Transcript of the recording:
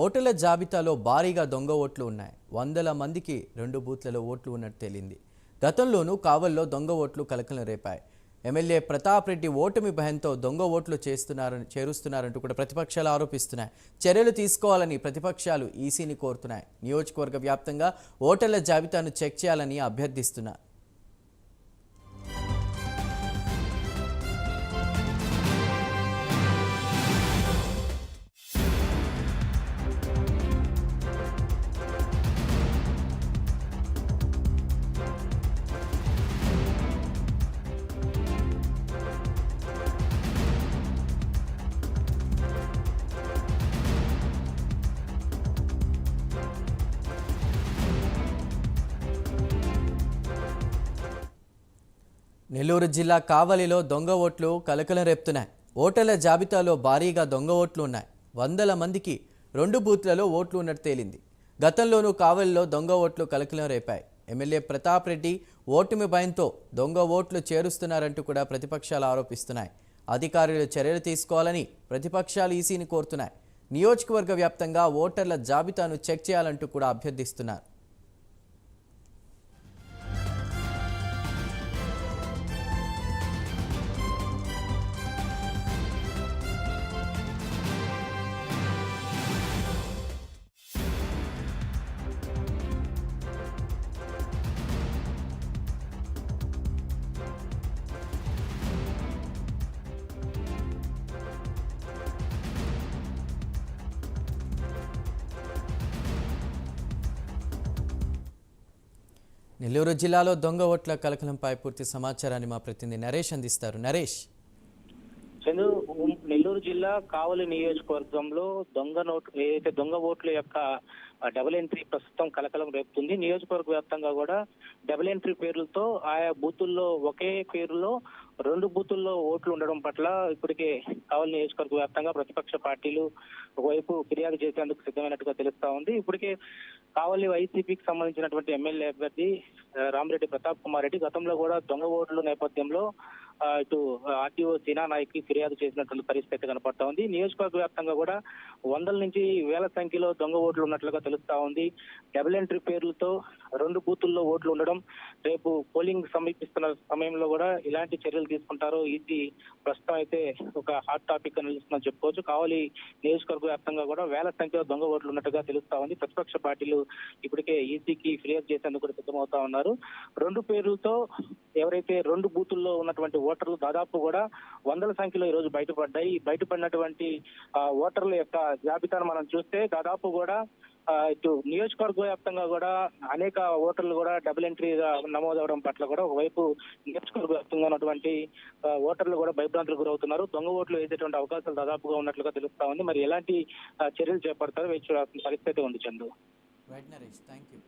ఓటర్ల జాబితాలో భారీగా దొంగ ఓట్లు ఉన్నాయి. వందల మందికి 2 బూత్లలో ఓట్లు ఉన్నట్టు తేలింది. గతంలోనూ కావల్లో దొంగ ఓట్లు కలకలం రేపాయి. ఎమ్మెల్యే ప్రతాప్ రెడ్డి ఓటమి భయంతో దొంగ ఓట్లు చేరుస్తున్నారంటూ కూడా ప్రతిపక్షాలు ఆరోపిస్తున్నాయి. చర్యలు తీసుకోవాలని ప్రతిపక్షాలు ఈసీని కోరుతున్నాయి. నియోజకవర్గ వ్యాప్తంగా ఓటర్ల జాబితాను చెక్ చేయాలని అభ్యర్థిస్తున్నారు. నెల్లూరు జిల్లా కావలిలో దొంగ ఓట్లు కలకలం రేపుతున్నాయి. ఓటర్ల జాబితాలో భారీగా దొంగ ఓట్లు ఉన్నాయి. వందల మందికి 2 బూత్లలో ఓట్లు ఉన్నట్టు తేలింది. గతంలోనూ కావలిలో దొంగ ఓట్లు కలకలం రేపాయి. ఎమ్మెల్యే ప్రతాప్ రెడ్డి ఓటమి భయంతో దొంగ ఓట్లు చేరుస్తున్నారంటూ కూడా ప్రతిపక్షాలు ఆరోపిస్తున్నాయి. అధికారులు చర్యలు తీసుకోవాలని ప్రతిపక్షాలు ఈసీని కోరుతున్నాయి. నియోజకవర్గ వ్యాప్తంగా ఓటర్ల జాబితాను చెక్ చేయాలంటూ కూడా అభ్యర్థిస్తున్నారు. నెల్లూరు జిల్లాలో దొంగ ఓట్ల కలకలంపై పూర్తి సమాచారాన్ని మా ప్రతినిధి నరేష్ అందిస్తారు. నరేష్, నెల్లూరు జిల్లా కావలి నియోజకవర్గంలో దొంగ ఓట్ల యొక్క డబుల్ ఎంట్రీ ప్రస్తుతం కలకలం రేపుతుంది. నియోజకవర్గ వ్యాప్తంగా కూడా డబుల్ ఎంట్రీ పేర్లతో ఆయా బూతుల్లో ఒకే పేరులో 2 బూతుల్లో ఓట్లు ఉండడం పట్ల ఇప్పటికే కావలి నియోజకవర్గ వ్యాప్తంగా ప్రతిపక్ష పార్టీలు ఒకవైపు ఫిర్యాదు చేసేందుకు సిద్ధమైనట్టుగా తెలుస్తా ఉంది. ఇప్పటికే కావలి వైసీపీకి సంబంధించినటువంటి ఎమ్మెల్యే అభ్యర్థి రామిరెడ్డి ప్రతాప్ కుమార్ రెడ్డి గతంలో కూడా దొంగ ఓట్ల నేపథ్యంలో ఇటు ఆర్టీఓ సీనా నాయక్ కి ఫిర్యాదు చేసినటువంటి పరిస్థితి కనపడతా ఉంది. నియోజకవర్గ వ్యాప్తంగా కూడా వందల నుంచి వేల సంఖ్యలో దొంగ ఓట్లు ఉన్నట్లుగా తెలుస్తా ఉంది. డబుల్ ఎంట్రీ పేర్లతో 2 బూతుల్లో ఓట్లు ఉండడం, రేపు పోలింగ్ సమీపిస్తున్న సమయంలో కూడా ఇలాంటి చర్యలు తీసుకుంటారో ఇది ప్రస్తుతం అయితే ఒక హాట్ టాపిక్ గా నిలుస్తుందని చెప్పుకోవచ్చు. కావలి నియోజకవర్గ వ్యాప్తంగా కూడా వేల సంఖ్యలో దొంగ ఓట్లు ఉన్నట్టుగా తెలుస్తా ఉంది. ప్రతిపక్ష పార్టీలు ఇప్పటికే ఈసీకి ఫిర్యాదు చేసేందుకు కూడా సిద్ధమవుతా ఉన్నారు. 2 పేర్లతో ఎవరైతే 2 బూతుల్లో ఉన్నటువంటి ఓటర్లు దాదాపు కూడా వందల సంఖ్యలో ఈ రోజు బయటపడ్డాయి. బయటపడినటువంటి ఓటర్ల యొక్క జాబితాను మనం చూస్తే దాదాపు కూడా ఇటు నియోజకవర్గ వ్యాప్తంగా కూడా అనేక ఓటర్లు కూడా డబుల్ ఎంట్రీగా నమోదవడం పట్ల కూడా ఒకవైపు నియోజకవర్గ వ్యాప్తంగా ఉన్నటువంటి ఓటర్లు కూడా భయభ్రాంతులకు గురవుతున్నారు. దొంగ ఓట్లు వేసేటువంటి అవకాశాలు దాదాపుగా ఉన్నట్లుగా తెలుస్తా ఉంది. మరి ఎలాంటి చర్యలు చేపడతారో వేచి చూడాల్సిన పరిస్థితి ఉంది. చందు. Right Naresh, thank you.